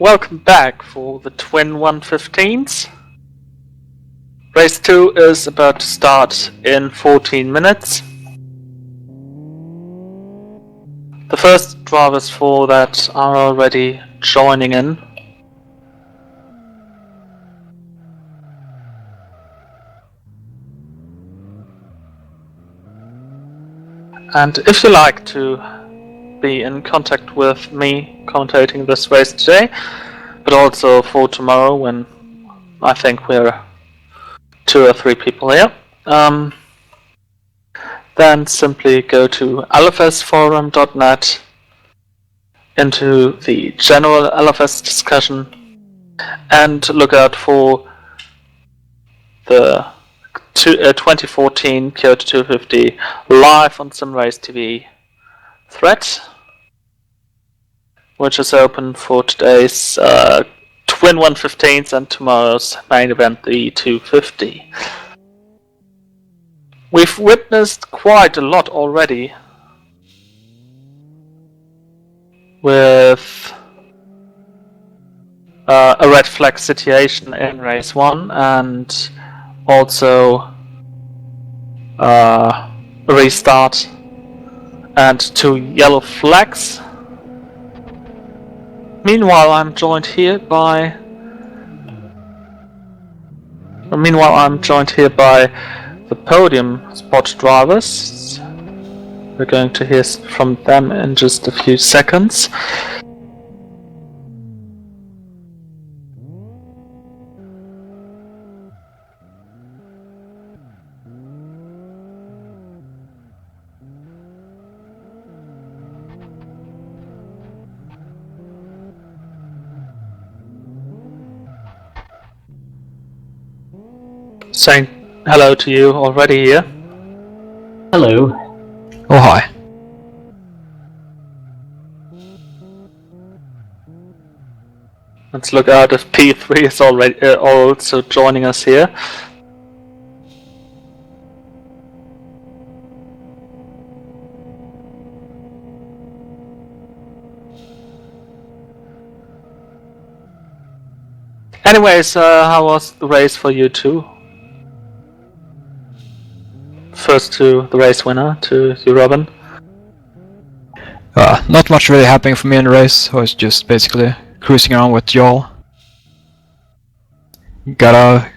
Welcome back for the Twin 115s. Race 2 is about to start in 14 minutes. The first drivers for that are already joining in. And if you like to be in contact with me commentating this race today, but also for tomorrow when I think we're 2 or 3 people here, then simply go to lfsforum.net into the general LFS discussion and look out for the 2014 Kyoto 250 live on SimRace TV thread, which is open for today's Twin 115s and tomorrow's main event, the 250. We've witnessed quite a lot already with a red flag situation in race 1 and also a restart and 2 yellow flags. Meanwhile, I'm joined here by the podium spot drivers. We're going to hear from them in just a few seconds. Saying hello to you already here. Hello. Oh, hi. Let's look out if P3 is already also joining us here. Anyways, how was the race for you two? First to the race winner, to you, Robin. Not much really happening for me in the race. I was just basically cruising around with y'all. Got a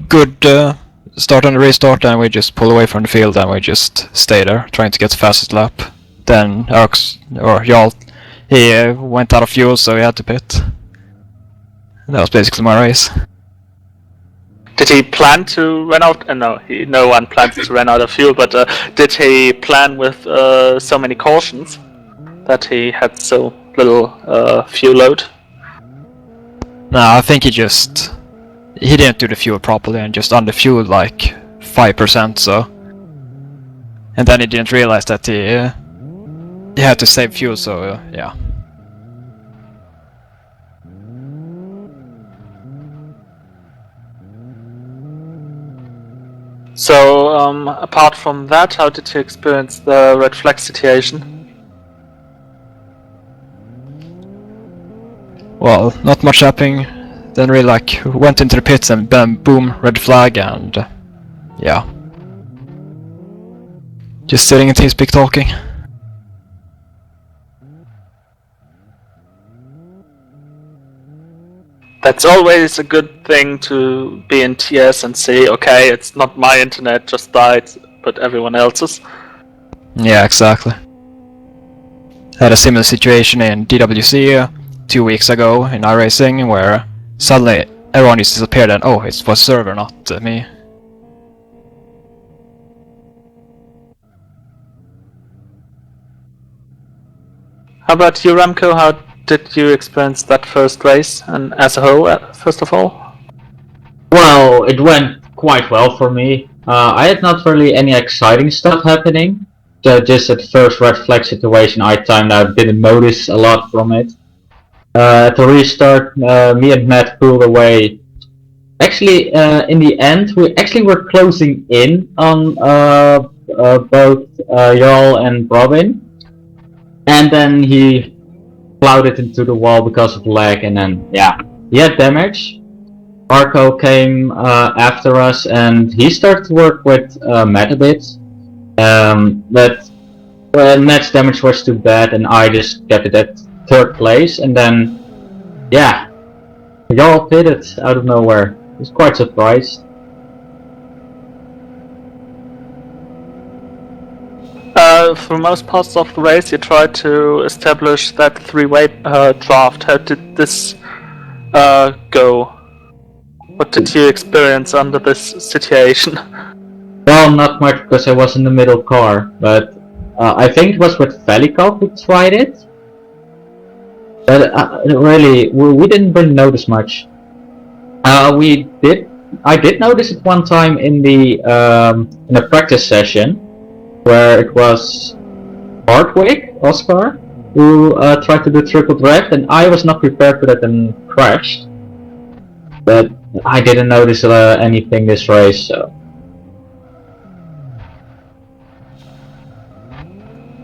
good start on the restart, and we just pulled away from the field and we just stayed there, trying to get the fastest lap. Then y'all, he went out of fuel, so he had to pit. And that was basically my race. Did he plan to run out? No one plans to run out of fuel, but did he plan with so many cautions that he had so little fuel load? No, I think he didn't do the fuel properly and just underfueled like 5%, so. And then he didn't realize that he had to save fuel, so yeah. So, apart from that, how did you experience the red flag situation? Well, not much happening. Then we went into the pits and then boom, red flag, and yeah. Just sitting in TeamSpeak talking. That's always a good thing to be in TS and say, okay, it's not my internet just died, but everyone else's. Yeah, exactly. Had a similar situation in DWC 2 weeks ago in iRacing, where suddenly everyone just disappeared and oh, it was server, not me. How about you, Remco? How did you experience that first race, and as a whole, first of all? Well, it went quite well for me. I had not really any exciting stuff happening. Just at the first red flag situation I timed out, didn't notice a lot from it. At the restart, me and Matt pulled away. Actually, in the end, we actually were closing in on both Jarl and Robin. And then he plowed it into the wall because of lag, and then yeah, he had damage. Marco came after us, and he started to work with Matt a bit, but Matt's damage was too bad, and I just got it at 3rd place, and then yeah, y'all did it out of nowhere. I was quite surprised. For most parts of the race, you tried to establish that three-way draft. How did this go? What did you experience under this situation? Well, not much because I was in the middle car, but I think it was with Velikov who tried it. But really, we didn't really notice much. I did notice it one time in a practice session where it was Hardwick, Oscar, who tried to do triple drift, and I was not prepared for that and crashed. But I didn't notice anything this race, so.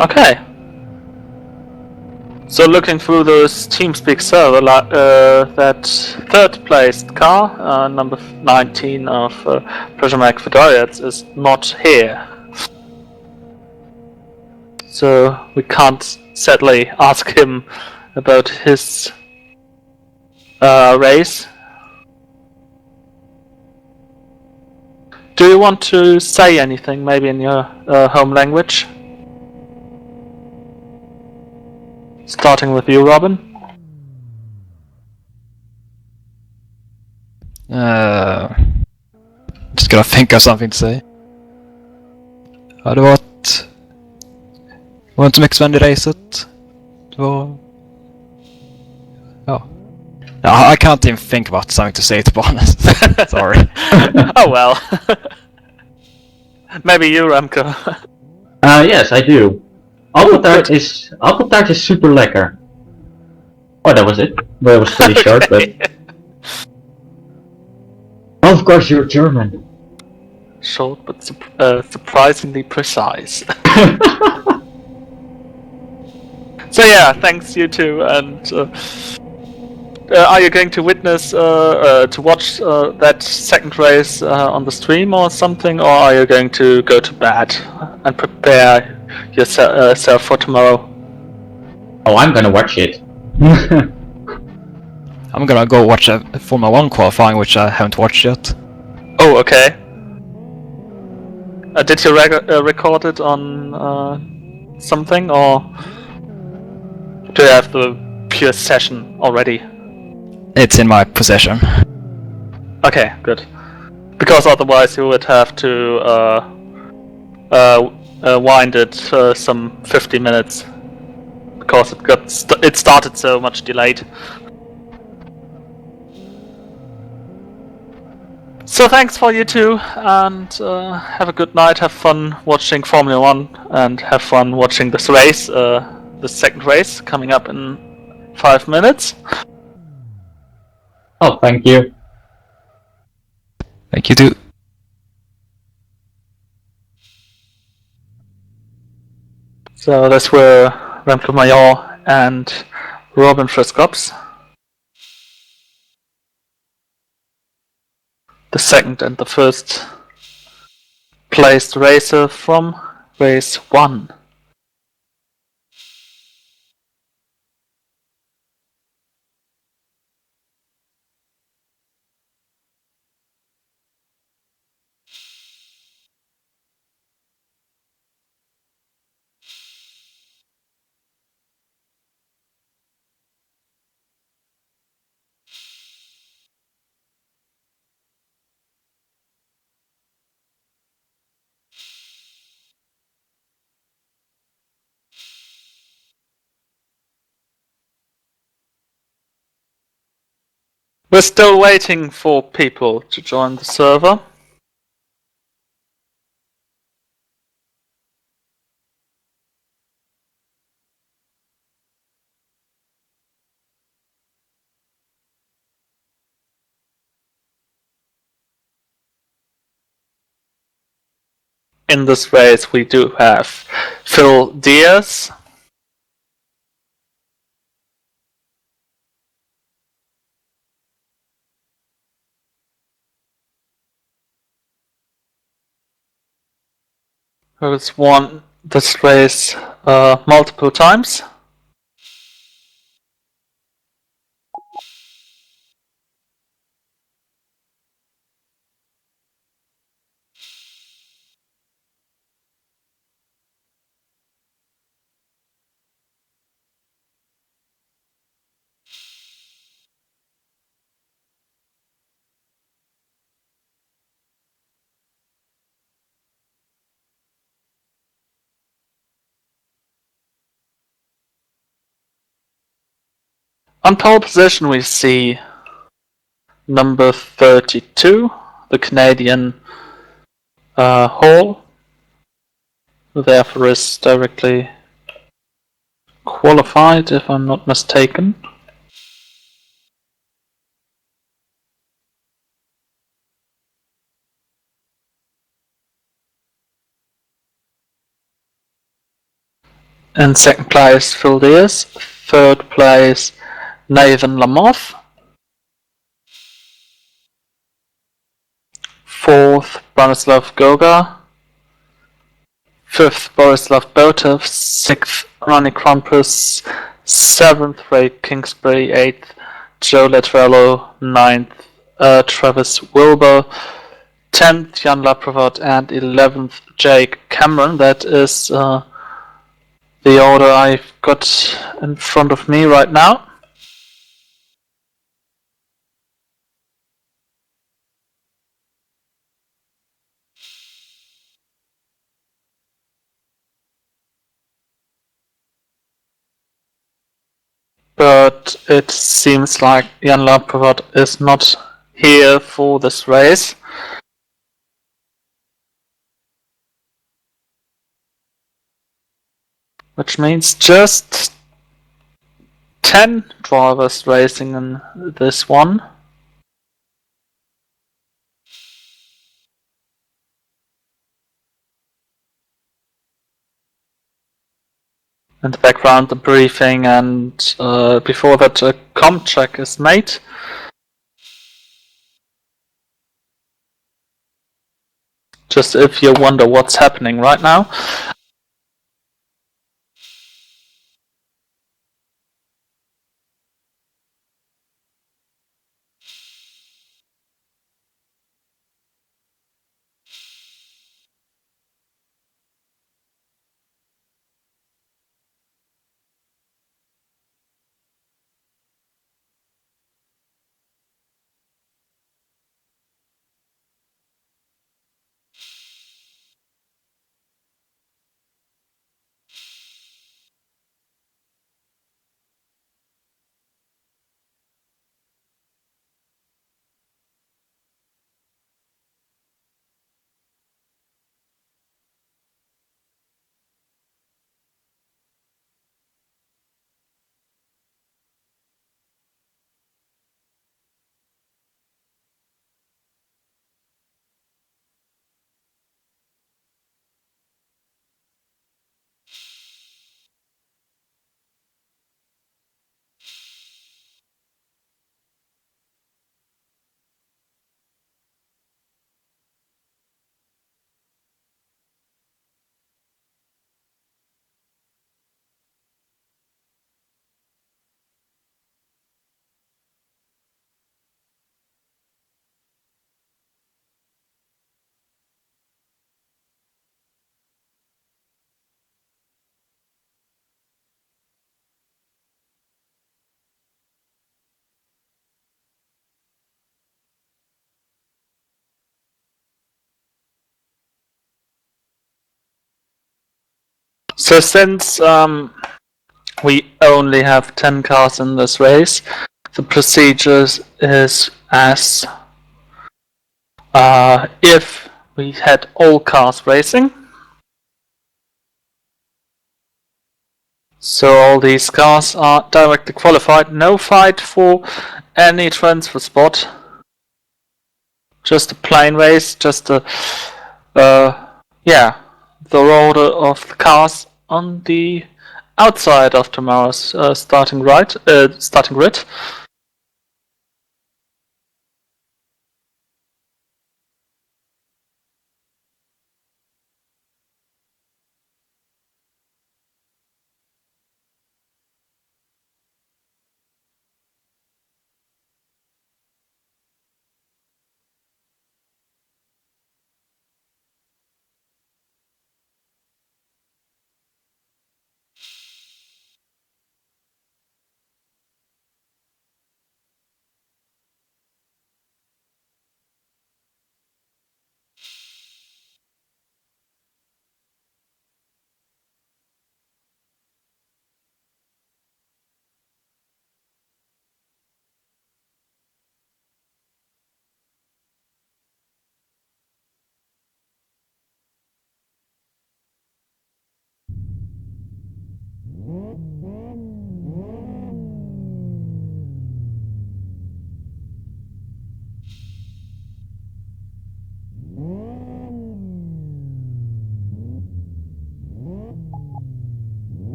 Okay. So looking through this TeamSpeak server, that 3rd placed car, number 19 of Pressure Mag Fedorians, is not here. So we can't sadly ask him about his race. Do you want to say anything, maybe in your home language? Starting with you, Robin. Just gotta think of something to say. Ja, det var inte så mycket som hände i racet. Det var... Ja. I can't even think about something to say, to be honest. Sorry. Oh well. Maybe you, Remco. Yes, I do. Appeltaart is super lekker. Oh, that was it. But it was pretty short, but... Of course you're German. Short but surprisingly precise. So yeah, thanks you two. And are you going to witness, to watch that 2nd race on the stream or something, or are you going to go to bed and prepare yourself for tomorrow? Oh, I'm gonna watch it. I'm gonna go watch a Formula 1 qualifying, which I haven't watched yet. Oh, okay. Did you record it on something, or do you have the pure session already? It's in my possession. Okay, good. Because otherwise you would have to wind it some 50 minutes. Because it started so much delayed. So thanks for you two, and have a good night, have fun watching Formula 1, and have fun watching this race, the 2nd race, coming up in 5 minutes. Oh, thank you. Thank you too. So that's where Remco Major and Robin Friskops. The 2nd and the 1st placed racer from race 1. We're still waiting for people to join the server. In this race we do have Phil Diaz, who has won this race multiple times. On pole position we see number 32, the Canadian Hall, who therefore is directly qualified, if I'm not mistaken. In second place, Phil Deers. Third place, Nathan Lamoth. Fourth, Branislav Goga. Fifth, Borislav Botov. Sixth, Ronnie Krampus. Seventh, Ray Kingsbury. Eighth, Joe Latrello. Ninth, Travis Wilbur. 10th, Jan Laprovat. And 11th, Jake Cameron. That is the order I've got in front of me right now. But it seems like Jan Laprovat is not here for this race. Which means just 10 drivers racing in this one. In the background, the briefing, and before that, a comp check is made. Just if you wonder what's happening right now. So since we only have 10 cars in this race, the procedure is as if we had all cars racing. So all these cars are directly qualified, no fight for any transfer spot. Just a plain race, just a, the order of the cars on the outside of tomorrow's starting grid.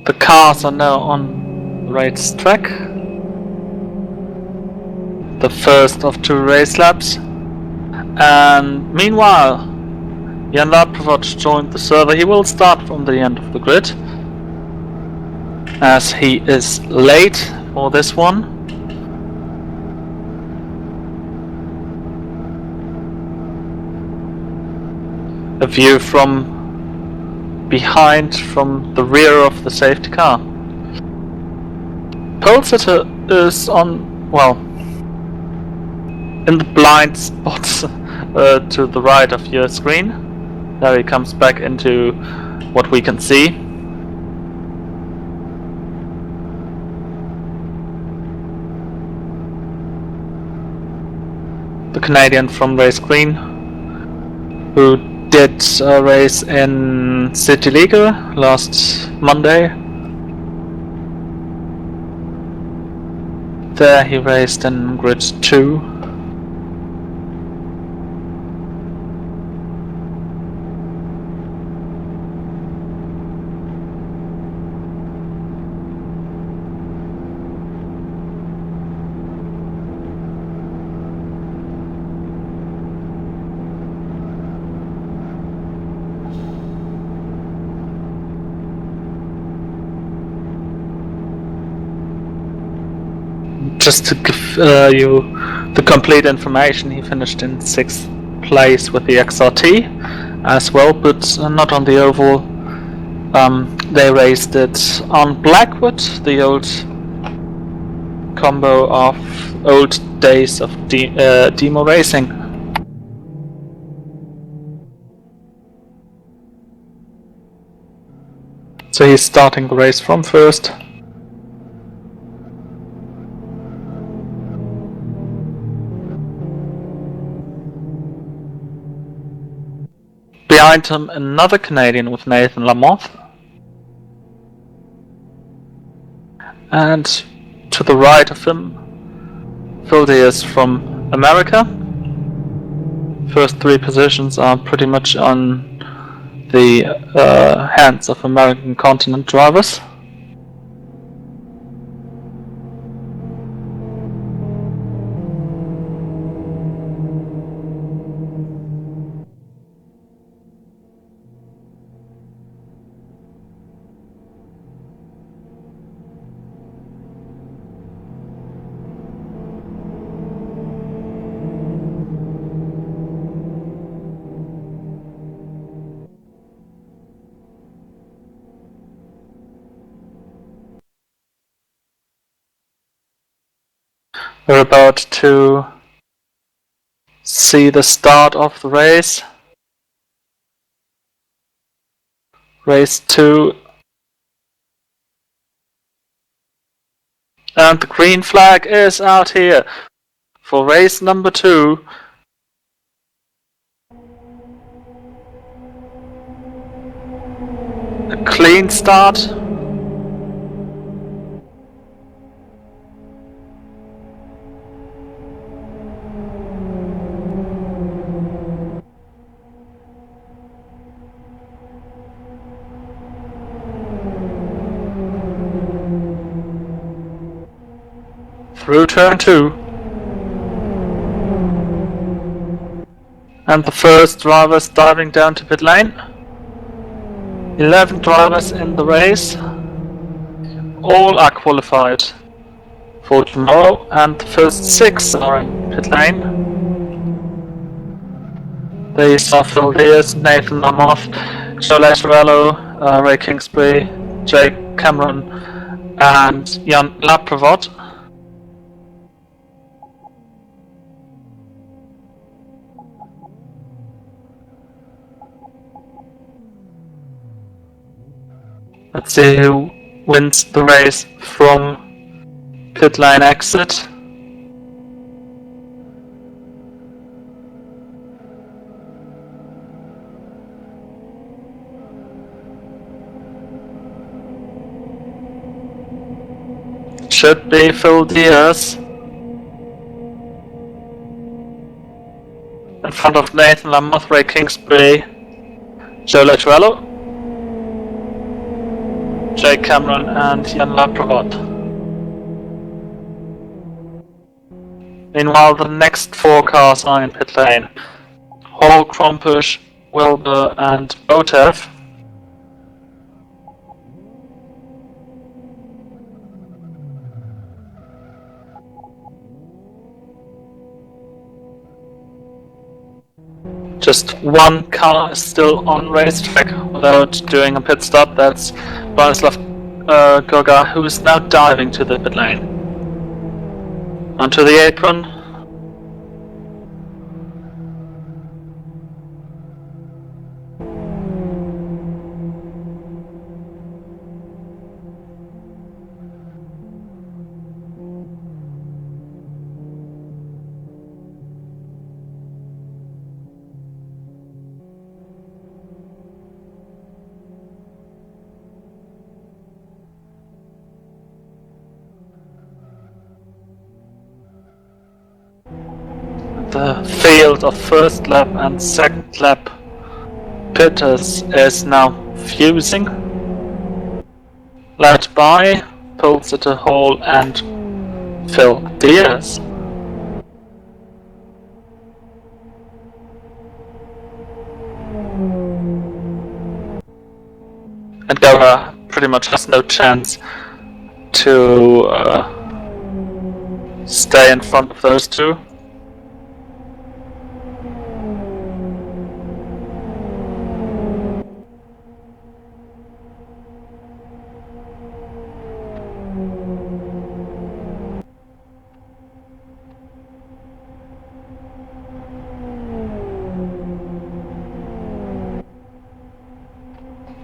The cars are now on the racetrack. The first of 2 race laps. And meanwhile, Jan Laprovot joined the server. He will start from the end of the grid, as he is late for this one. A view from behind, from the rear of the safety car. Pole sitter is on, well, in the blind spot to the right of your screen. There he comes back into what we can see. The Canadian from race green, who did a race in City Liga last Monday. There he raced in grid 2. Just to give you the complete information, he finished in 6th place with the XRT as well, but not on the oval. They raced it on Blackwood, the old combo of old days of demo racing. So he's starting the race from first. Behind him, another Canadian with Nathan Lamotte. And to the right of him, Phil Diaz from America. First 3 positions are pretty much on the hands of American continent drivers. We're about to see the start of the race. Race 2. And the green flag is out here for race number 2. A clean start. Through turn 2. And the first drivers diving down to pit lane. 11 drivers in the race. All are qualified for tomorrow, and the first 6 are in pit lane. These are Phil Diaz, Nathan Lamotte, Joe Latorello, Ray Kingsbury, Jake Cameron, and Jan Laprovot. Let's see who wins the race from pit lane exit. Should be Phil Diaz. In front of Nathan Lamotte, Ray Kingsbury, Joe Latorello. Jake Cameron and Jan Laprovod. Meanwhile, the next 4 cars are in pit lane. Hall, Krompusch, Wilbur and Botev. Just one car is still on racetrack without doing a pit stop. That's Branislav Goga, who is now diving to the pit lane. Onto the apron. The field of first lap and second lap pitters is now fusing, led by Pulsiter Hall and Phil Diaz. And Gara pretty much has no chance to stay in front of those two.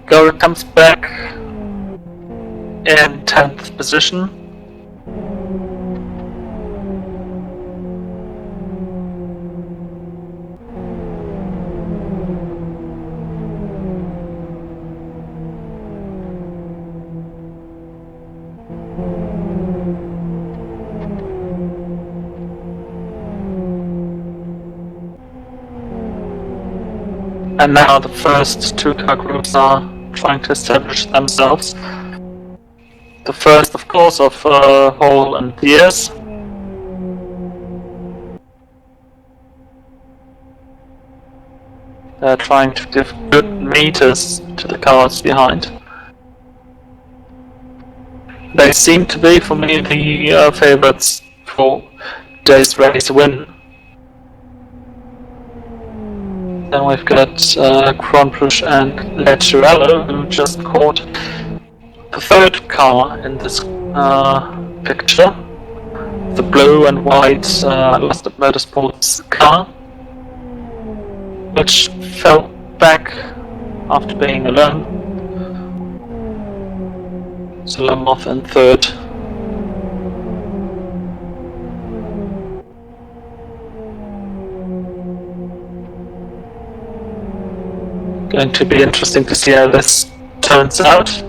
Gara comes back in 10th position. And now the first 2 car groups are trying to establish themselves. The first, of course, of Hall and Diaz. They're trying to give good meters to the cars behind. They seem to be, for me, the favorites for today's race win. Then we've got Kronprush and Lecciarello, who just caught the 3rd car in this picture. The blue and white Lusted Motorsports car, which fell back after being alone. Solomov in 3rd. Going to be interesting to see how this turns out.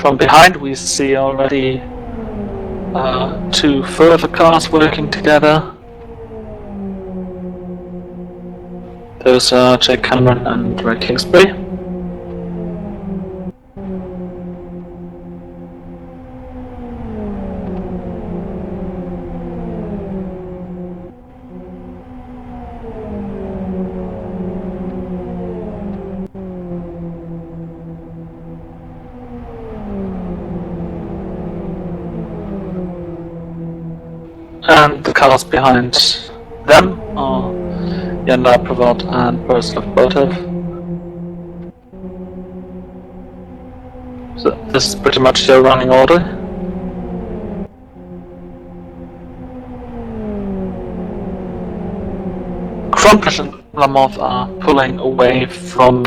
From behind we see already 2 further cars working together. Those are Jake Cameron and Ray Kingsbury. And the cars behind them are Jan Laprovod and Branislav Botev. So this is pretty much your running order. Kronprush and Lamov are pulling away from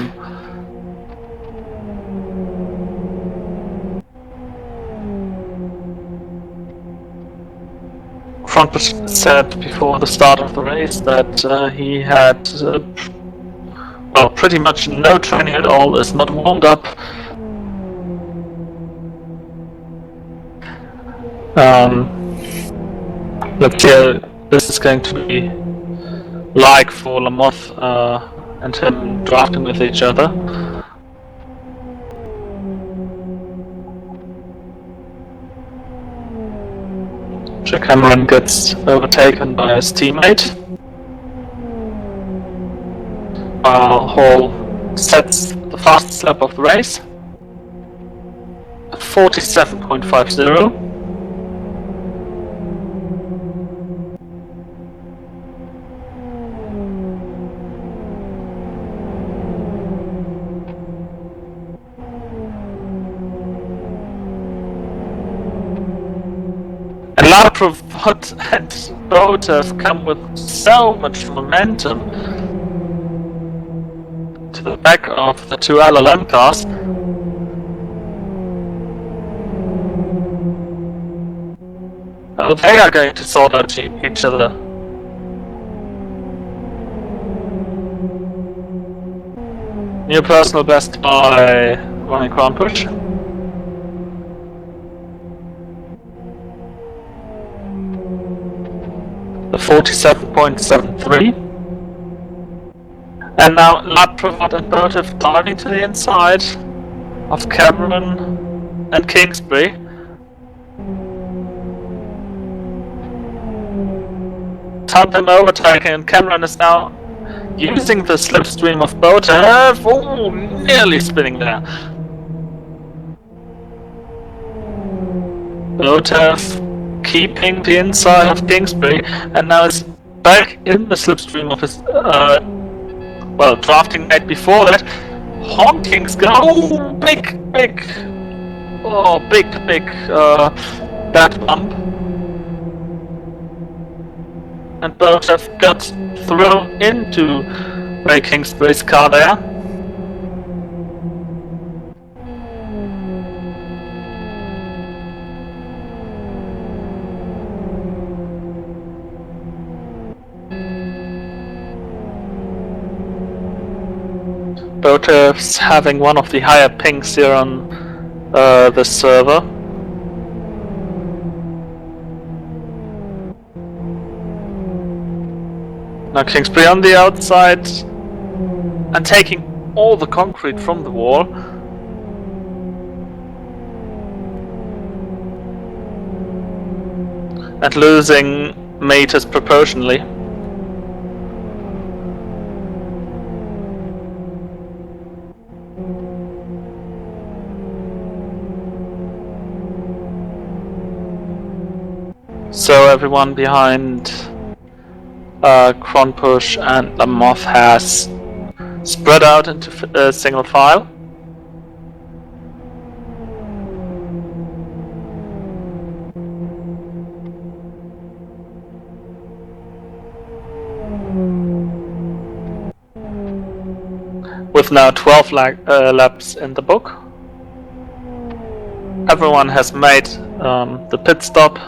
Kronpus said before the start of the race that he had well, pretty much no training at all, is not warmed up. Let's see how this is going to be like for Lamoth and him drafting with each other. Cameron gets overtaken by his teammate, while Hall sets the fastest lap of the race at 47.50. And Laprovat and Boat have come with so much momentum to the back of the two LLM cars. Oh, they are going to sort out each other. New personal best by Ronnie Kronpush. The 47.73. And now Laprovat and Boat have diving to the inside of Cameron and Kingsbury. Tandem overtaking, and Cameron is now using the slipstream of Botev. Oh, nearly spinning there. Botev keeping the inside of Kingsbury, and now is back in the slipstream of his well, drafting mate before that. Honking's go big that bump. And both have got thrown into Ray Kingsbury's car there. Botev having one of the higher pings here on the server. Now Kingsbury on the outside and taking all the concrete from the wall. And losing meters proportionally. So everyone behind Kronpush and Lamoth has spread out into single file. With now 12 laps in the book. Everyone has made the pit stop.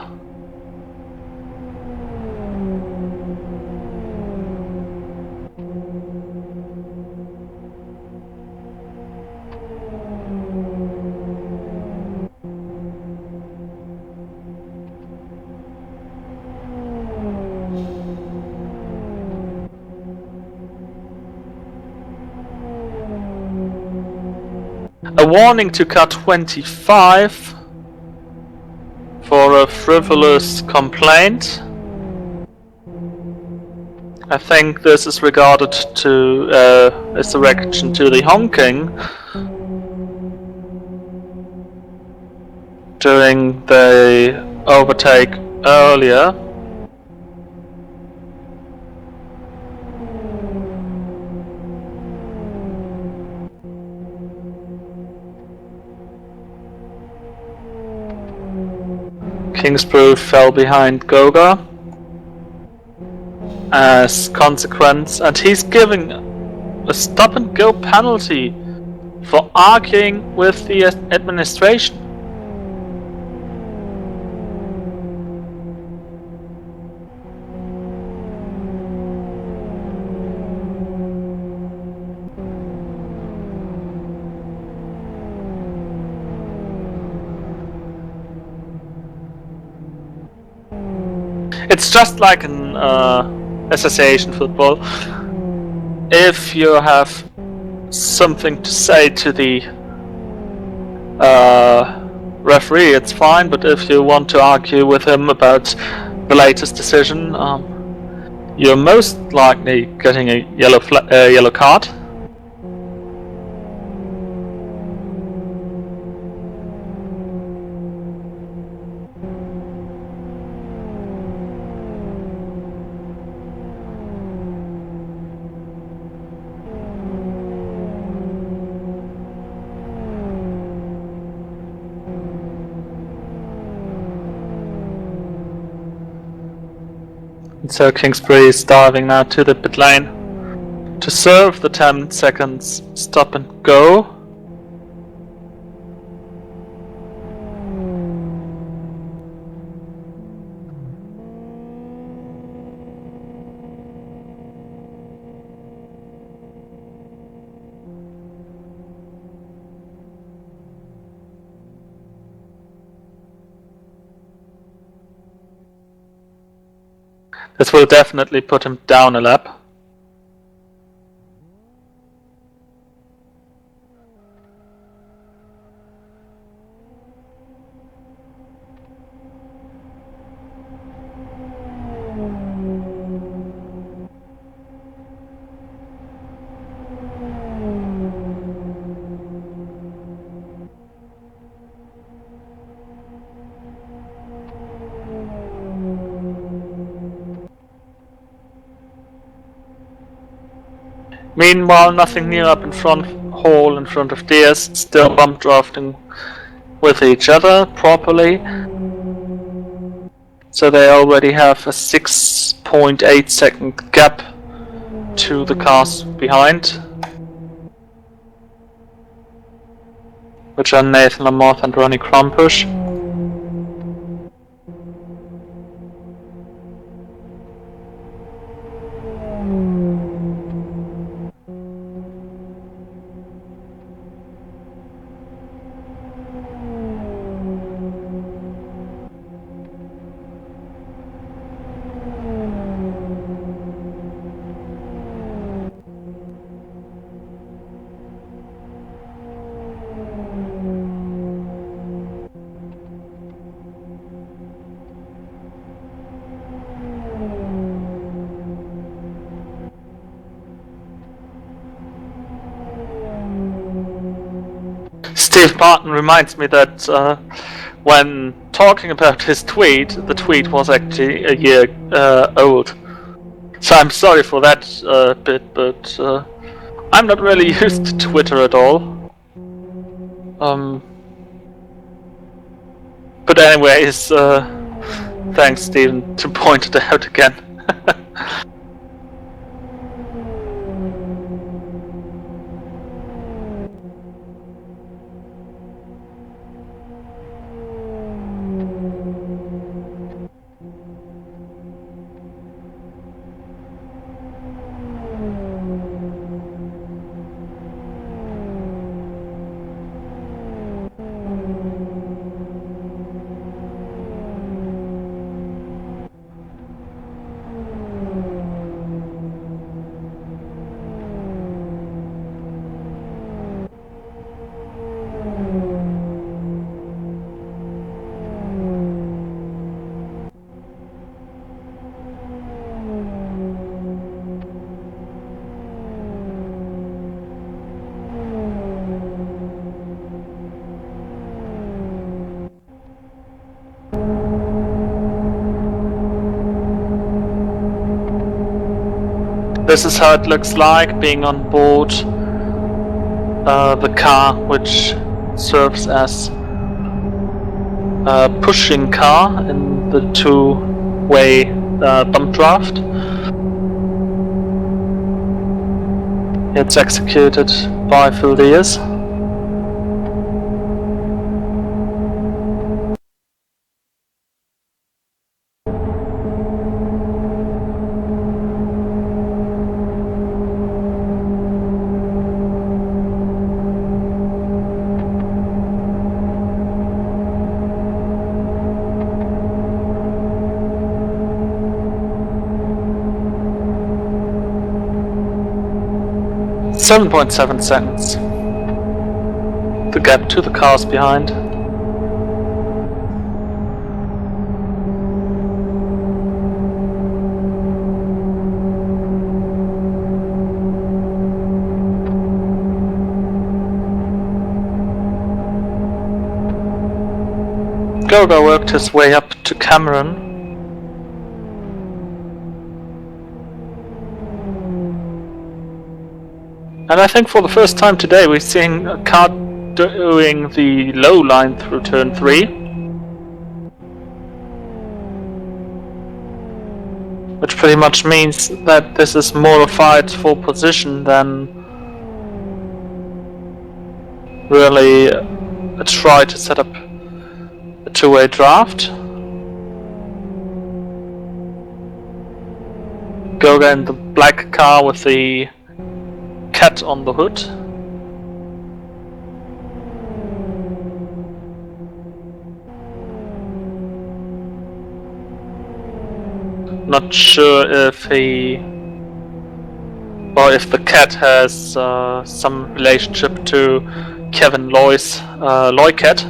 A warning to car 25 for a frivolous complaint. I think this is regarded to as a reaction to the honking during the overtake earlier. Kingsbury fell behind Goga as consequence, and he's giving a stop and go penalty for arguing with the administration. It's just like an association football. If you have something to say to the referee, it's fine. But if you want to argue with him about the latest decision, you're most likely getting a yellow card. So Kingsbury is diving now to the pit lane to serve the 10 seconds stop and go. This will definitely put him down a lap. Meanwhile, nothing new up in front, Hall in front of Diaz, still bump drafting with each other properly. So they already have a 6.8 second gap to the cars behind, which are Nathan Lamoth and Ronnie Krompusch. Steve Martin reminds me that when talking about his tweet, the tweet was actually a year old. So I'm sorry for that bit, but I'm not really used to Twitter at all. But anyways, thanks Steven to point it out again. This is how it looks like being on board the car, which serves as a pushing car in the two-way bump draft. It's executed by Phil Diaz. 7.7 seconds. The gap to the cars behind. Goga worked his way up to Cameron. And I think for the first time today we're seeing a car doing the low line through turn 3. Which pretty much means that this is more a fight for position than really a try to set up a two-way draft. Goga in the black car with the cat on the hood. Not sure if he, or if the cat has some relationship to Kevin Loy's Loy cat.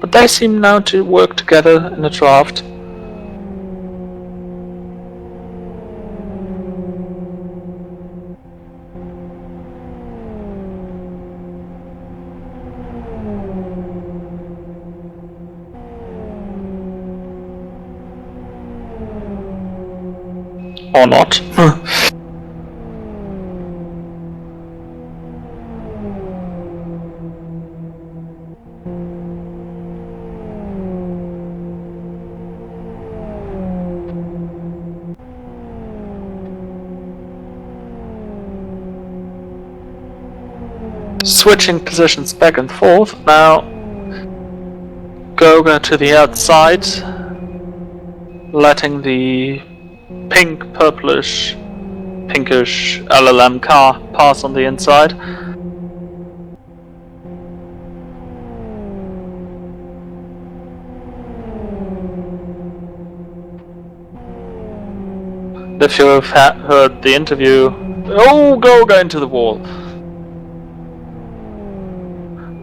But they seem now to work together in a draft. Or not. Switching positions back and forth. Now Goga to the outside, letting the pink, purplish, pinkish LLM car pass on the inside. If you have heard the interview, oh, Goga into the wall.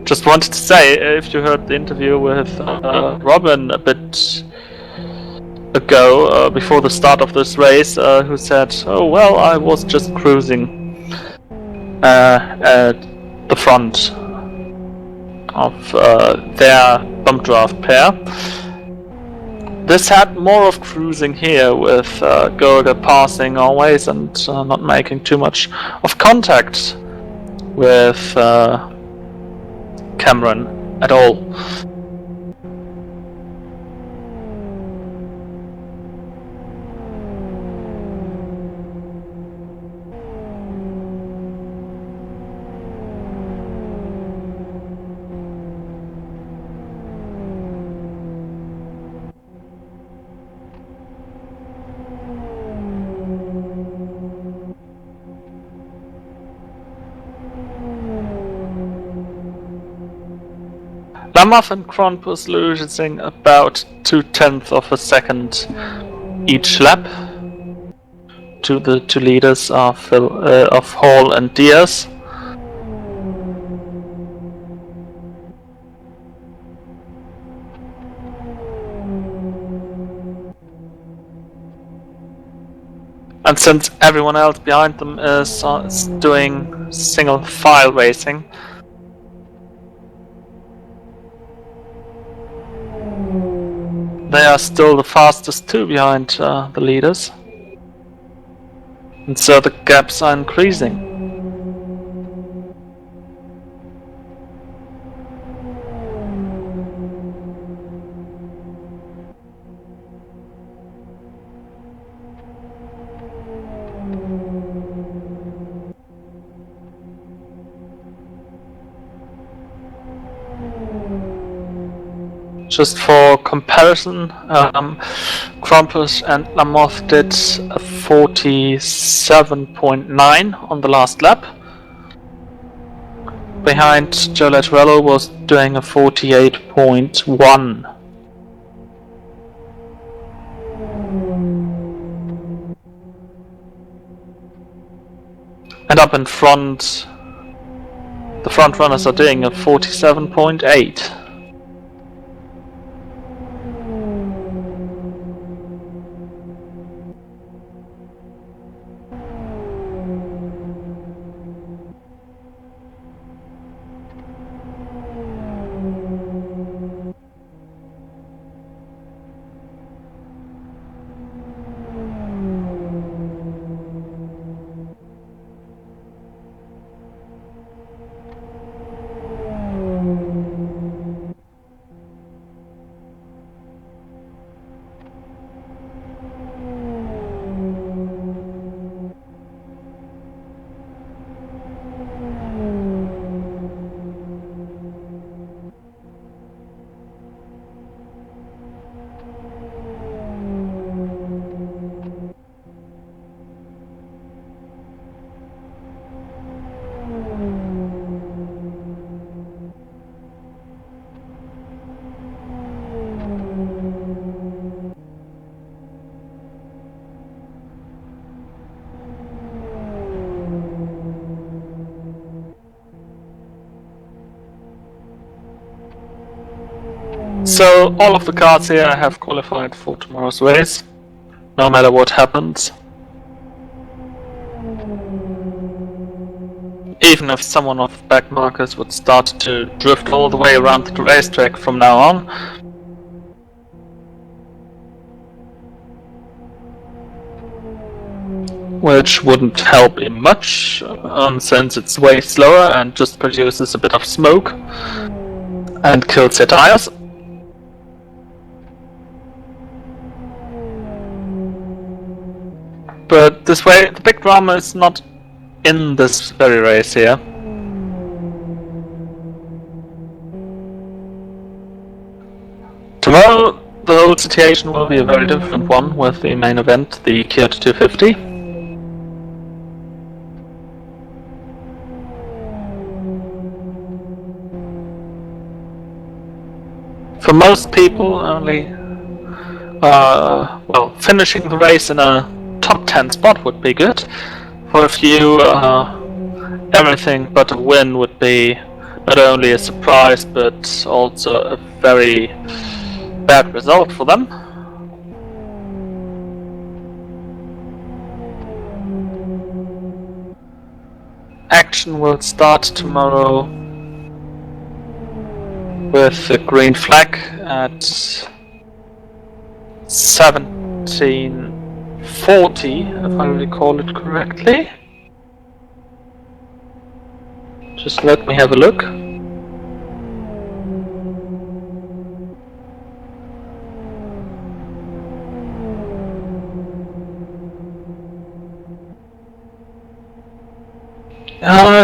Just wanted to say, if you heard the interview with Robin a bit ago, before the start of this race, who said, oh well, I was just cruising at the front of their bump draft pair. This had more of cruising here, with Goga passing always and not making too much of contact with Cameron at all. Lamov and Kronk was losing about 0.2 of a second each lap to the two leaders of Hall and Diaz. And since everyone else behind them is doing single file racing, they are still the fastest two behind the leaders. And so the gaps are increasing. Just for comparison, Krampus and Lamoth did a 47.9 on the last lap. Behind Joe Latrello was doing a 48.1. And up in front, the front runners are doing a 47.8. So all of the cars here have qualified for tomorrow's race, no matter what happens. Even if someone of back markers would start to drift all the way around the racetrack from now on. Which wouldn't help him much, since it's way slower and just produces a bit of smoke and kills your tires. But this way, the big drama is not in this very race here. Tomorrow, the whole situation will be a very different one with the main event, the Kyoto 250. For most people, only finishing the race in a top 10 spot would be good. For a few, everything but a win would be not only a surprise but also a very bad result for them. Action will start tomorrow with the green flag at 17:40, if I recall it correctly. Just let me have a look.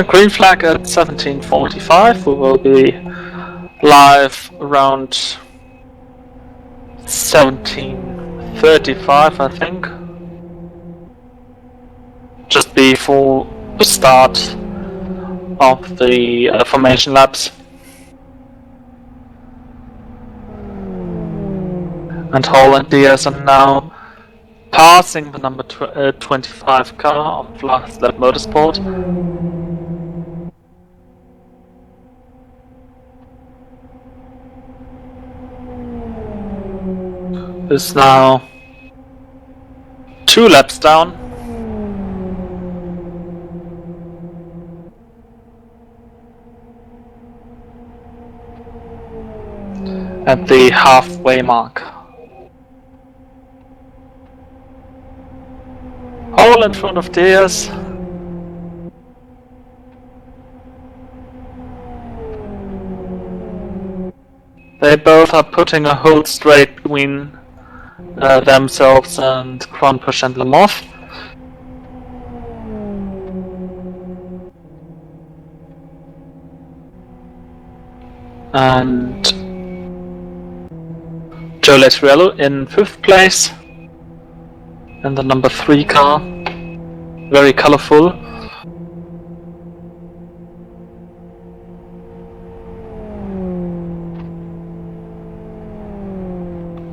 Green flag at 17:45. We will be live around 17:35, I think. Just before the start of the formation laps. And Hall and Diaz are now passing the number 25 car of Last Lap Motorsport. Is now 2 laps down. At the halfway mark. All in front of Diaz. They both are putting a hold straight between themselves and Kronpush and Lamoth. And Joe Lettriello in 5th place. And the number 3 car. Very colorful.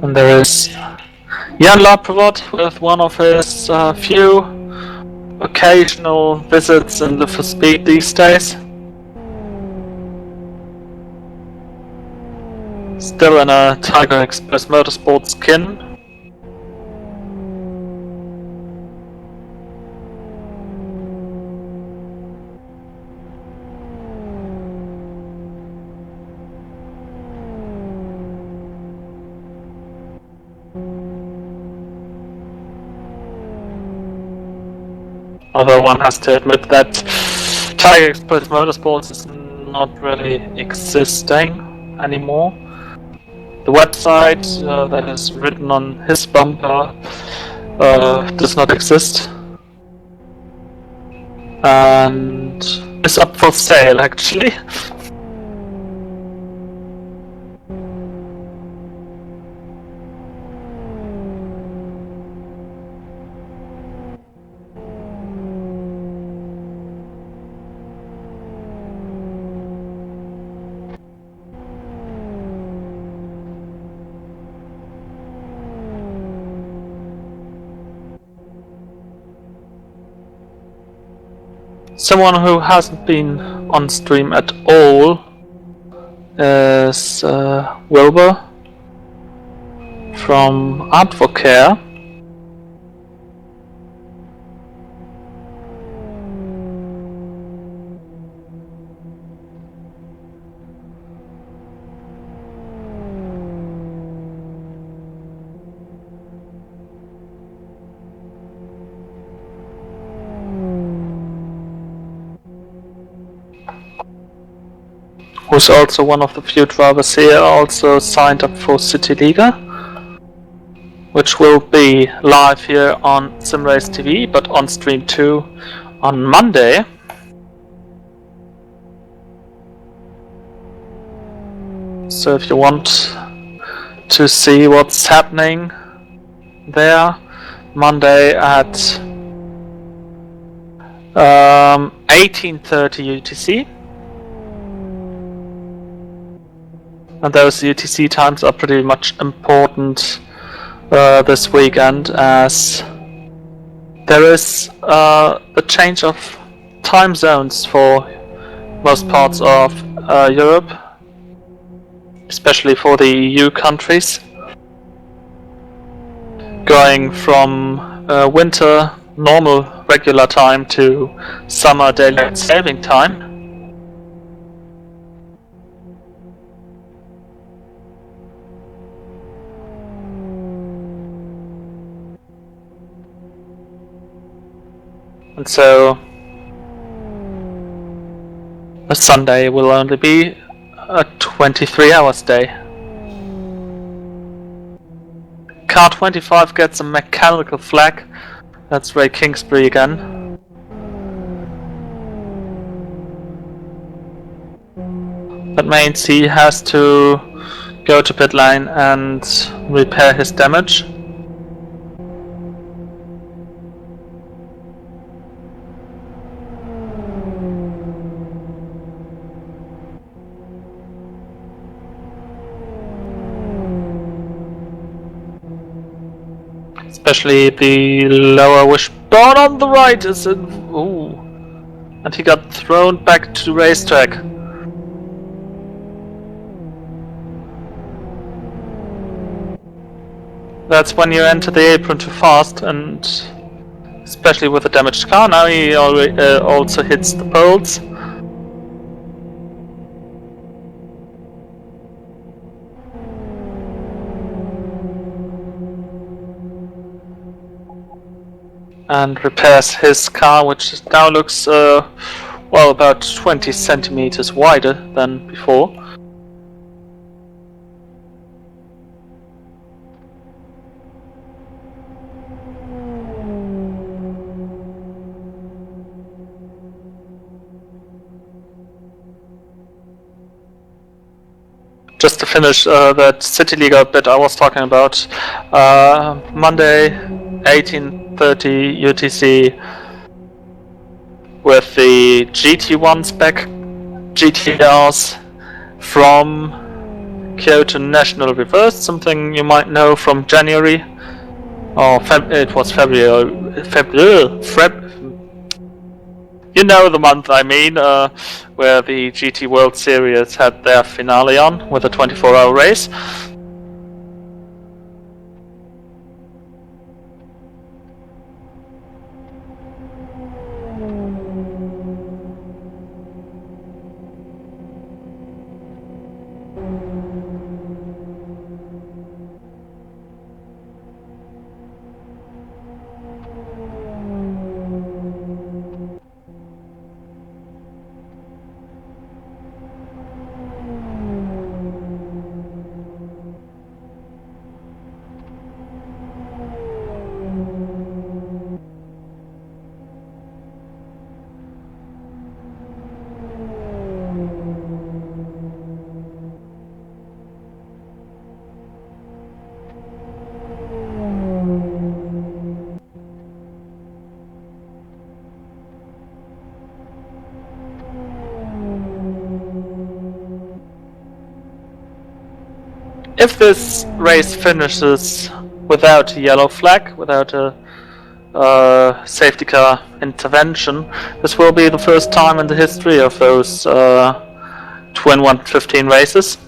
And there is Jan Laprevot with one of his few occasional visits in Live for Speed these days. Still in a Tiger Express Motorsport skin. Although one has to admit that Tiger Express Motorsports is not really existing anymore. The website that is written on his bumper does not exist. And is up for sale actually. Someone who hasn't been on stream at all is Wilbur from Advocare. Who's also one of the few drivers here, also signed up for City Liga, which will be live here on SimRace TV, but on stream too on Monday. So if you want to see what's happening there, Monday at 18:30 UTC. And those UTC times are pretty much important this weekend, as there is a change of time zones for most parts of Europe, especially for the EU countries, going from winter normal regular time to summer daylight saving time. And so a Sunday will only be a 23 hours day. Car 25 gets a mechanical flag. That's Ray Kingsbury again. That means he has to go to pit lane and repair his damage. Especially the lower wishbone on the right is in. Ooh. And he got thrown back to the racetrack. That's when you enter the apron too fast, and especially with a damaged car. Now he also hits the poles. And repairs his car, which now looks well, about 20 centimeters wider than before. just to finish that City Liga bit I was talking about, Monday 18:30 UTC with the GT1 spec GTRs from Kyoto National Reverse, something you might know from January, or it was February, you know the month I mean, where the GT World Series had their finale on with a 24-hour race. If this race finishes without a yellow flag, without a safety car intervention, this will be the first time in the history of those Twin 115 races.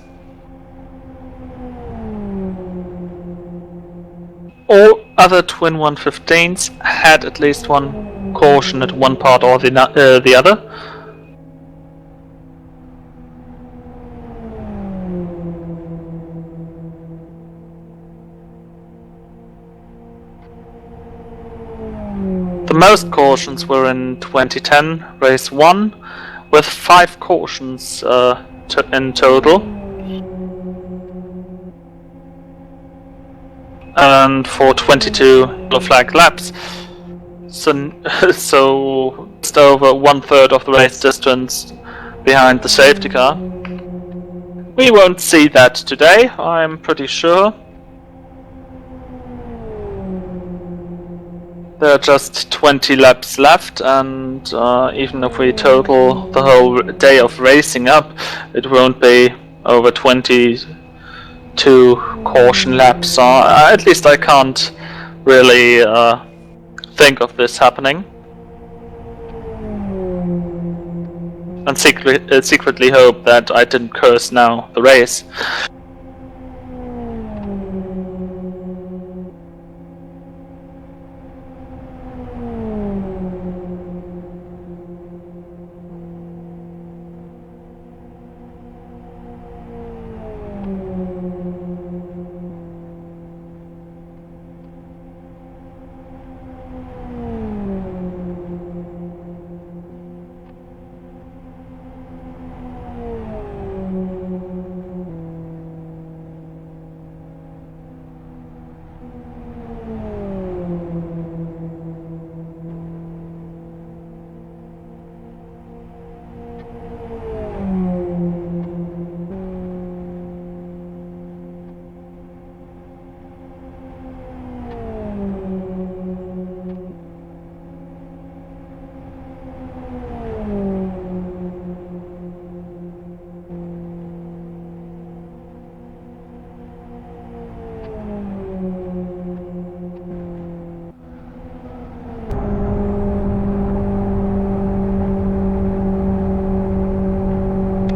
All other Twin 115s had at least one caution at one part or the other. The most cautions were in 2010, race 1, with 5 cautions in total. And for 22 yellow flag laps. So just over 1/3 of the race distance behind the safety car. We won't see that today, I'm pretty sure. There are just 20 laps left, and even if we total the whole day of racing up, it won't be over 22 caution laps. At least I can't really think of this happening. And secretly hope that I didn't curse now the race.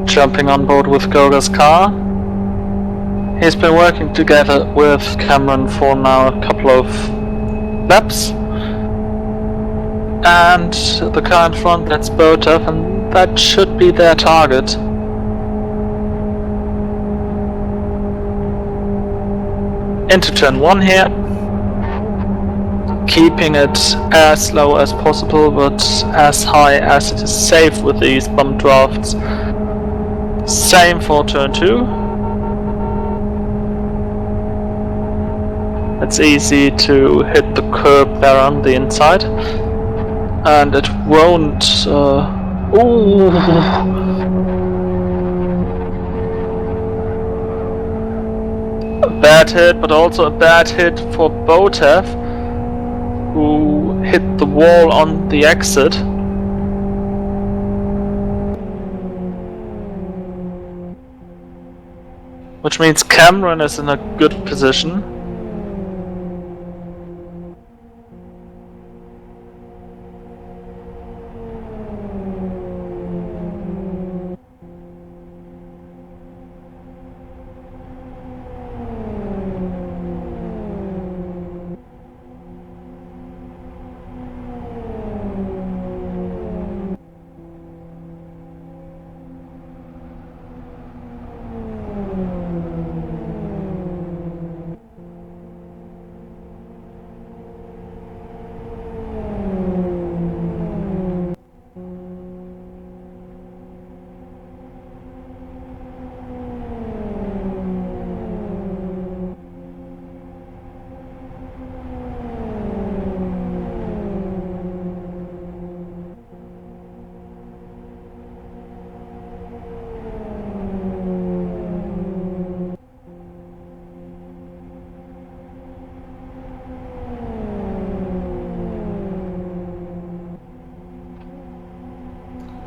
Jumping on board with Goga's car. He's been working together with Cameron for now a couple of laps. And the car in front, that's Botov, and that should be their target. Into turn 1 here. Keeping it as low as possible, but as high as it is safe with these bump drafts. Same for turn 2. It's easy to hit the curb there on the inside. And it won't... A bad hit, but also a bad hit for Botev, who hit the wall on the exit. Which means Cameron is in a good position.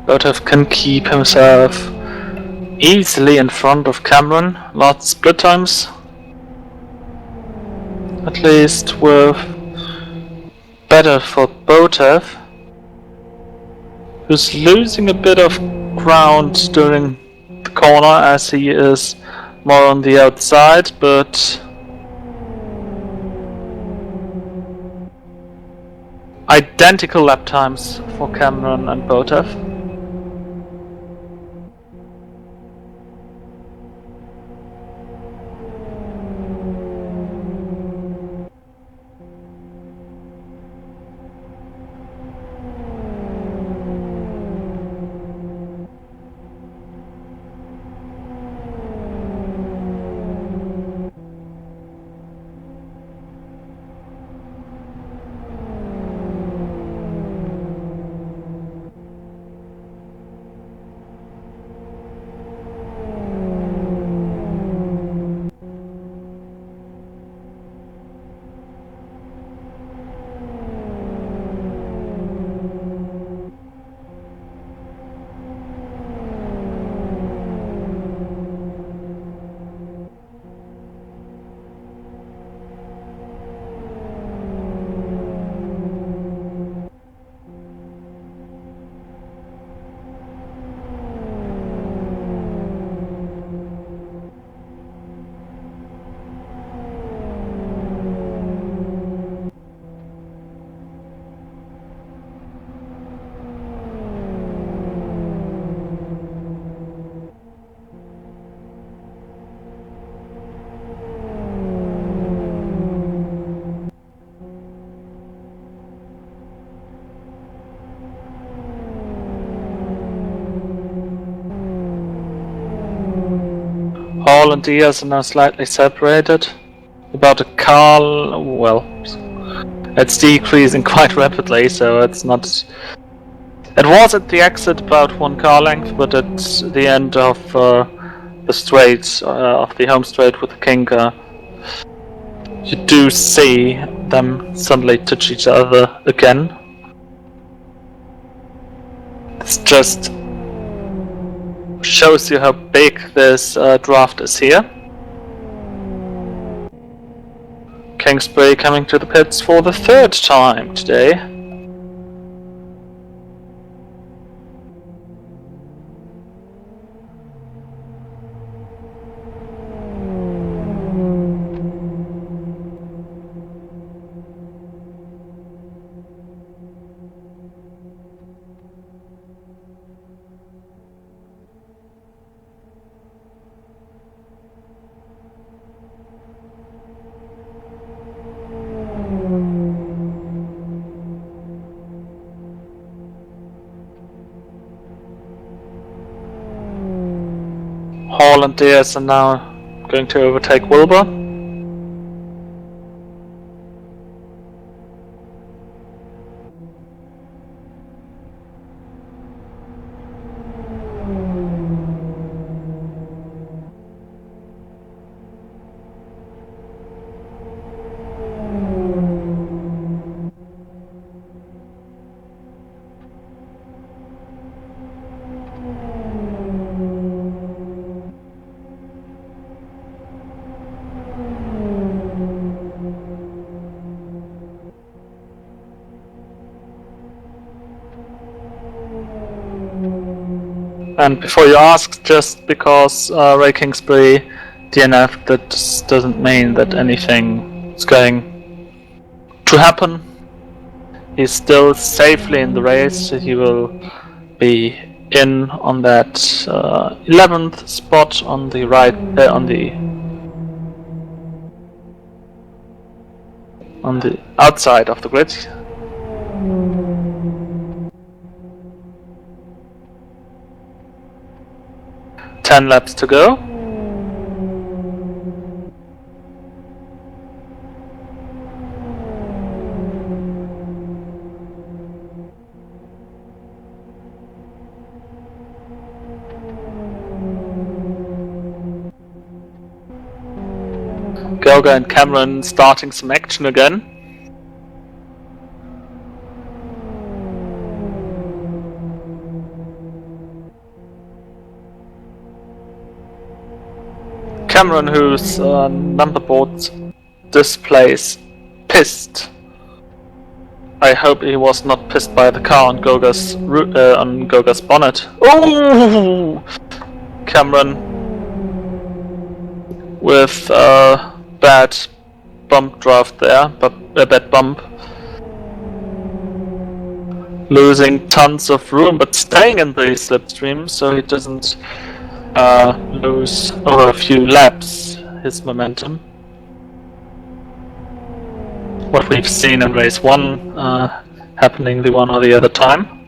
Botev can keep himself easily in front of Cameron. Lots of split times. At least with better for Botev, who's losing a bit of ground during the corner as he is more on the outside, but identical lap times for Cameron and Botev. Hall and Diaz are now slightly separated. About a car, well, it's decreasing quite rapidly, so it's not. It was at the exit about 1 car length, but at the end of the straight, of the home straight with the Kinker, you do see them suddenly touch each other again. This just shows you how big this draft is here. Kingsbury coming to the pits for the 3rd time today. Hall and Diaz are now going to overtake Wilbur. And before you ask, just because Ray Kingsbury DNF, that doesn't mean that anything is going to happen. He's still safely in the race. He will be in on that 11th spot on the right, on the outside of the grid. Ten laps to go. Goga and Cameron starting some action again. Cameron, whose number board displays pissed. I hope he was not pissed by the car on Goga's bonnet. Oh! Cameron with bad bump draft there, but a bad bump. Losing tons of room, but staying in the slipstream, so he doesn't lose over a few laps his momentum. What we've seen in race 1 happening the one or the other time.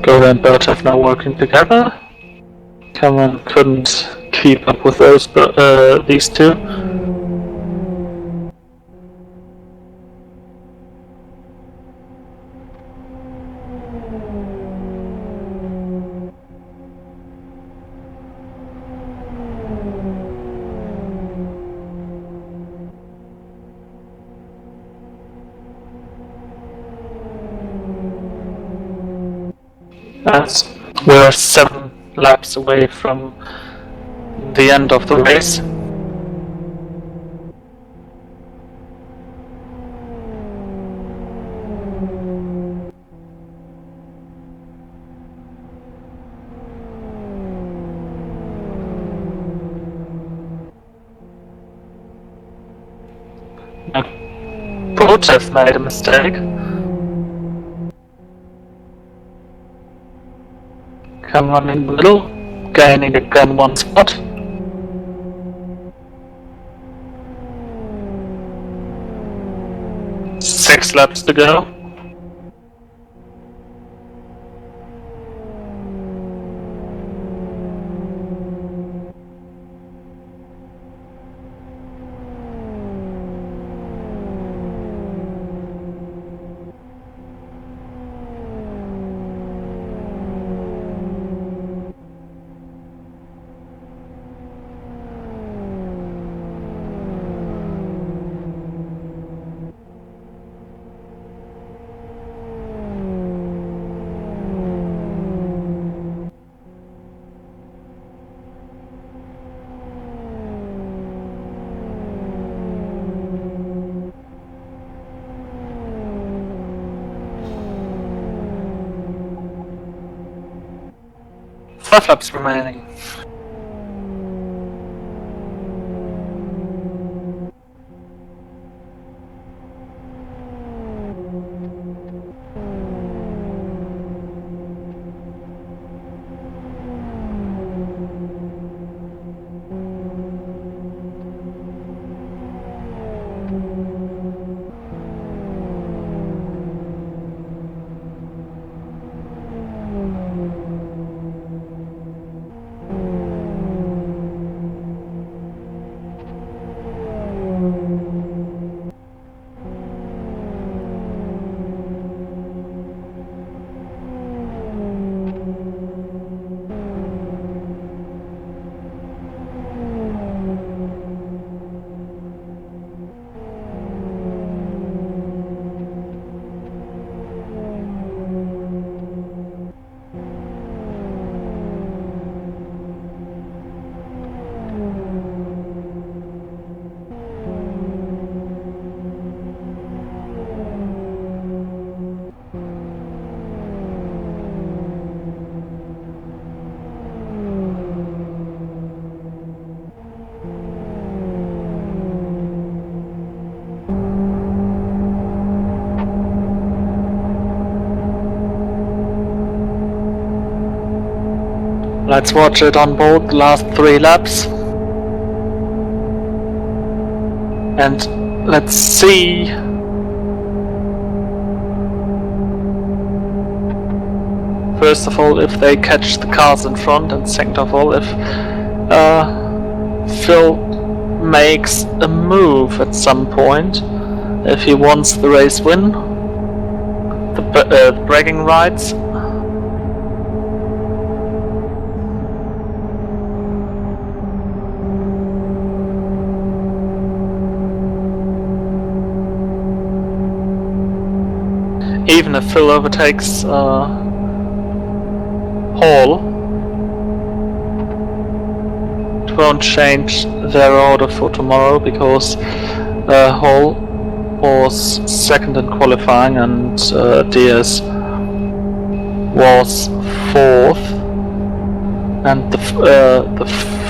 Goga and Bertov now working together. Cameron couldn't keep up with these two. As we're 7 laps away from the end of the race. Protest made a mistake. Cameron in the middle, gaining again 1 spot. Six laps to go. Five laps remaining. Let's watch it on board the last 3 laps. And let's see first of all if they catch the cars in front, and second of all if Phil makes a move at some point, if he wants the race win, the bragging rights. Even if Phil overtakes Hall, it won't change their order for tomorrow, because Hall was second in qualifying and Diaz was fourth, and the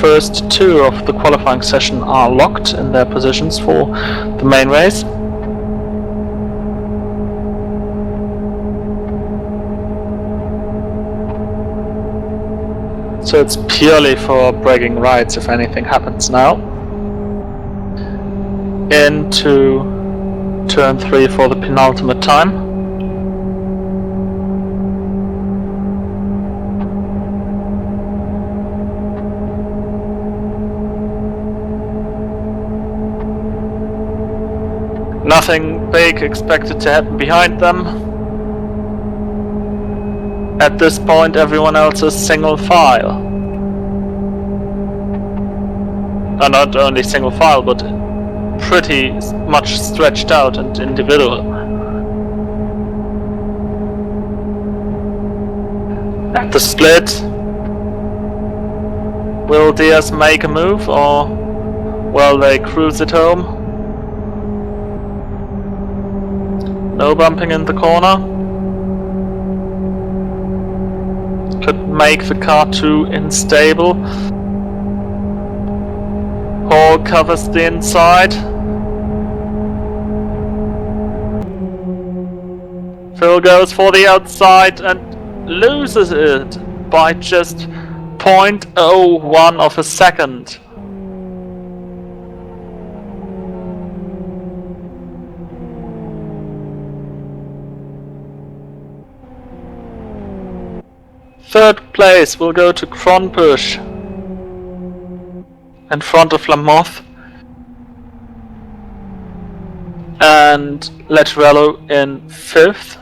first 2 of the qualifying session are locked in their positions for the main race. So it's purely for bragging rights if anything happens now. Into turn 3 for the penultimate time. Nothing big expected to happen behind them. At this point, everyone else is single file. Not only single file, but pretty much stretched out and individual. At the split, will Diaz make a move, or will they cruise it home? No bumping in the corner. Could make the car too unstable. Hall covers the inside. Phil goes for the outside and loses it by just 0.01 of a second. Third place will go to Kronbusch in front of Lamoth, and Lettrello in 5th.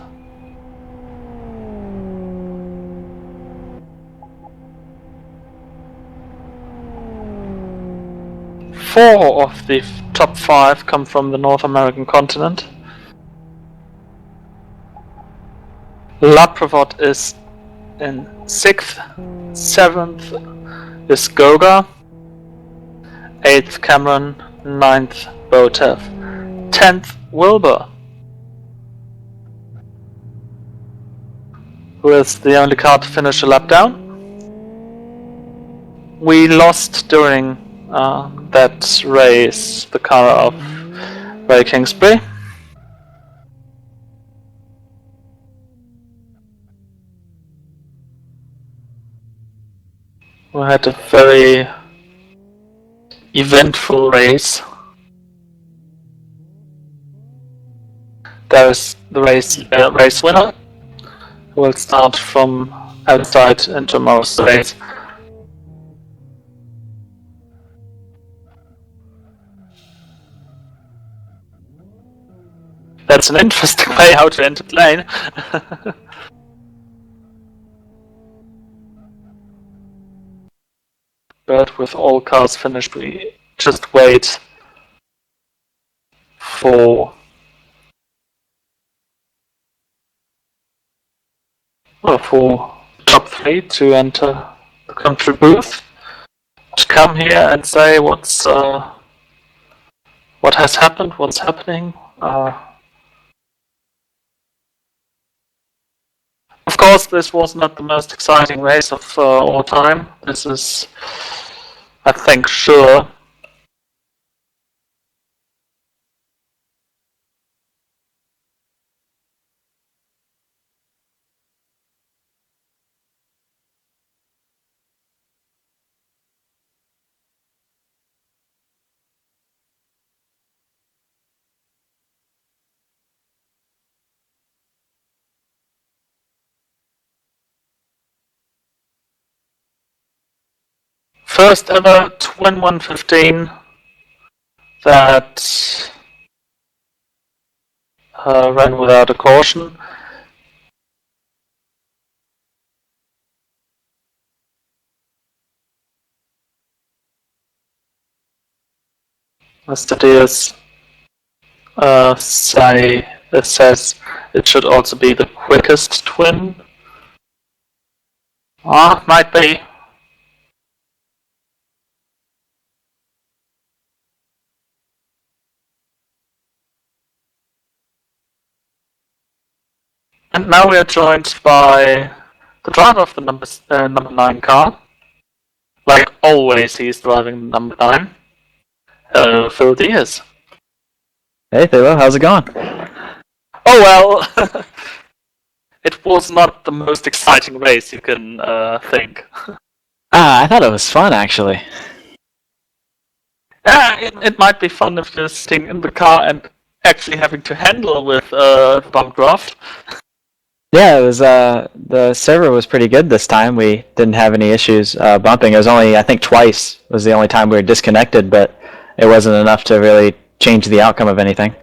Four of the top 5 come from the North American continent. Laprovod is in 6th, 7th is Goga, 8th Cameron, 9th Botev, 10th Wilbur, who is the only car to finish a lap down. We lost during that race the car of Ray Kingsbury. We had a very eventful race. There is the race winner, who will start from outside in tomorrow's race. That's an interesting way how to enter lane. But with all cars finished, we just wait for top 3 to enter the country booth, to come here and say what has happened, what's happening. Of course, this was not the most exciting race of all time. This is, I think, sure. first ever twin 115 that ran without a caution. Mr. Diaz says it should also be the quickest twin. Might be. And now we are joined by the driver of the number 9 car. Like always, he's driving the number 9. Hello, Phil Diaz. Hey Thilo, how's it going? Oh well, it was not the most exciting race you can think. I thought it was fun actually. Yeah, it might be fun if you're sitting in the car and actually having to handle with bump draft. Yeah, it was. The server was pretty good this time. We didn't have any issues bumping. It was only, I think, twice was the only time we were disconnected, but it wasn't enough to really change the outcome of anything.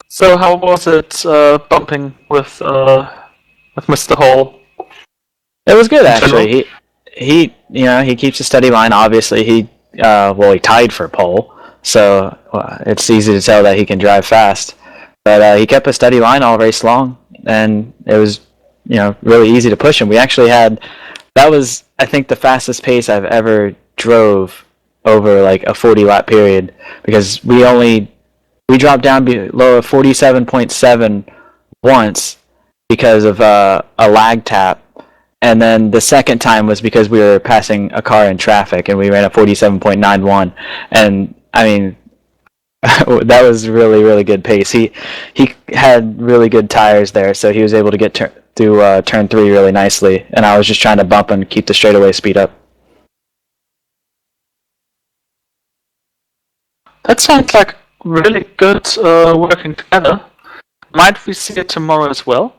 So how was it bumping with Mr. Hall? It was good In actually. He keeps a steady line. Obviously, he tied for pole. So it's easy to tell that he can drive fast. But he kept a steady line all race long, and it was, really easy to push him. We actually that was, I think, the fastest pace I've ever drove over like a 40-lap period, because we dropped down below a 47.7 once because of a lag tap. And then the second time was because we were passing a car in traffic, and we ran a 47.91. And I mean, that was really, really good pace. He had really good tires there, so he was able to get through turn 3 really nicely. And I was just trying to bump and keep the straightaway speed up. That sounds like really good working together. Might we see it tomorrow as well?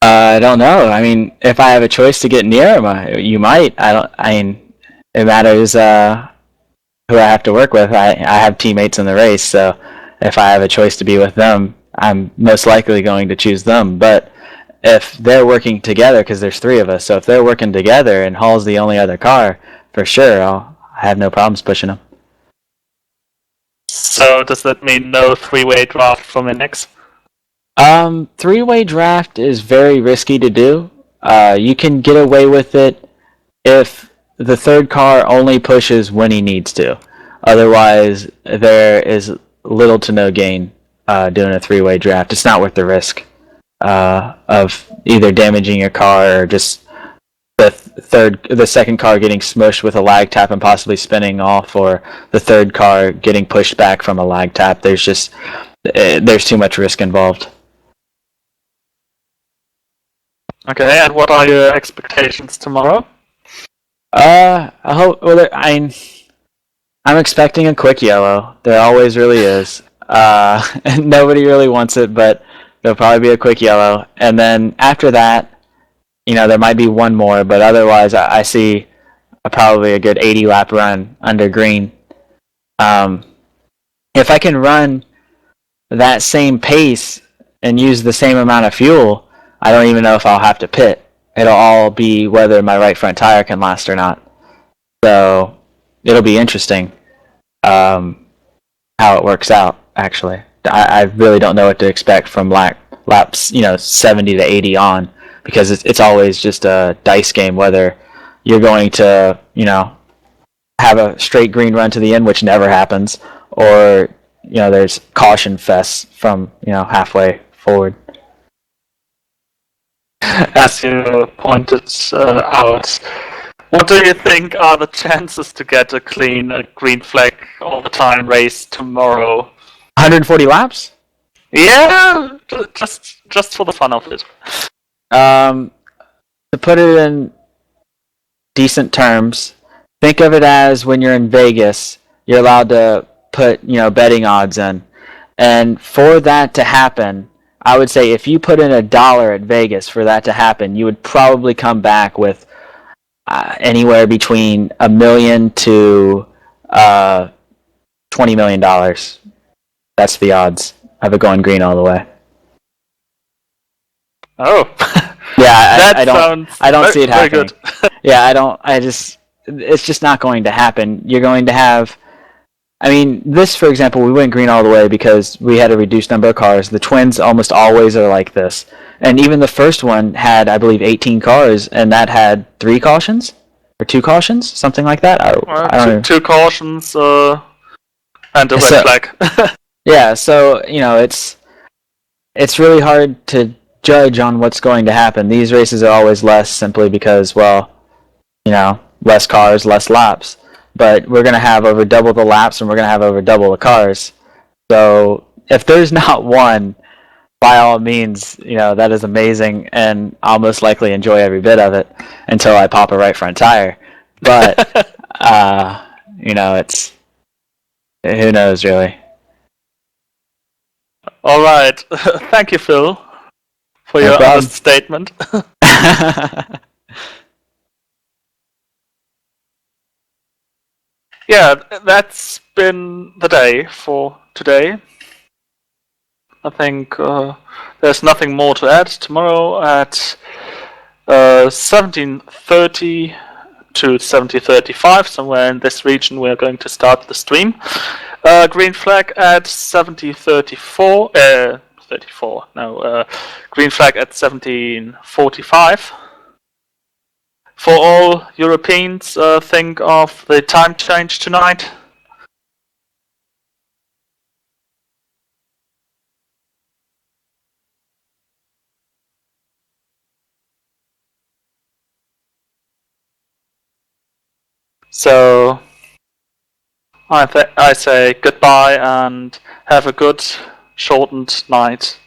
I don't know. I mean, if I have a choice to get near him, you might. It matters who I have to work with. I have teammates in the race, so if I have a choice to be with them, I'm most likely going to choose them. But if they're working together, because there's 3 of us, so if they're working together and Hall's the only other car, for sure, I have no problems pushing them. So does that mean no 3-way draft from Index? 3-way draft is very risky to do. You can get away with it if the third car only pushes when he needs to. Otherwise, there is little to no gain doing a 3-way draft. It's not worth the risk of either damaging your car or just the second car getting smushed with a lag tap and possibly spinning off, or the third car getting pushed back from a lag tap. There's too much risk involved. Okay, and what are your expectations tomorrow? I hope. Well, I'm expecting a quick yellow. There always really is. And nobody really wants it, but there'll probably be a quick yellow. And then after that, there might be one more, but otherwise, I see probably a good 80-lap run under green. If I can run that same pace and use the same amount of fuel, I don't even know if I'll have to pit. It'll all be whether my right front tire can last or not. So it'll be interesting how it works out, actually. I really don't know what to expect from laps 70 to 80 on, because it's always just a dice game whether you're going to have a straight green run to the end, which never happens, or there's caution fests from halfway forward. As you pointed out, what do you think are the chances to get a clean green flag all the time race tomorrow? 140 laps? Yeah, just for the fun of it. To put it in decent terms, think of it as when you're in Vegas, you're allowed to put betting odds in, and for that to happen, I would say if you put in $1 at Vegas for that to happen, you would probably come back with anywhere between $1 million to $20 million. That's the odds of it going green all the way. Oh. Yeah, I don't see it very happening. good. Yeah, it's just not going to happen. You're going to have, I mean, this, for example, we went green all the way because we had a reduced number of cars. The twins almost always are like this. And even the first one had, I believe, 18 cars, and that had 3 cautions? Or 2 cautions? Something like that? I don't know. 2 cautions and a red flag. Yeah, so, you know, it's really hard to judge on what's going to happen. These races are always less simply because, well, you know, less cars, less laps. But we're going to have over double the laps and we're going to have over double the cars. So if there's not one, by all means, you know, that is amazing, and I'll most likely enjoy every bit of it until I pop a right front tire. But, you know, it's, who knows, really. All right. Thank you, Phil, for No your problem. honest statement. Yeah, that's been the day for today. I think there's nothing more to add. Tomorrow at 17:30 to 17:35, somewhere in this region, we're going to start the stream. Green flag at 17:34. 34. No. Green flag at 17:45. For all Europeans, think of the time change tonight. So I say goodbye and have a good shortened night.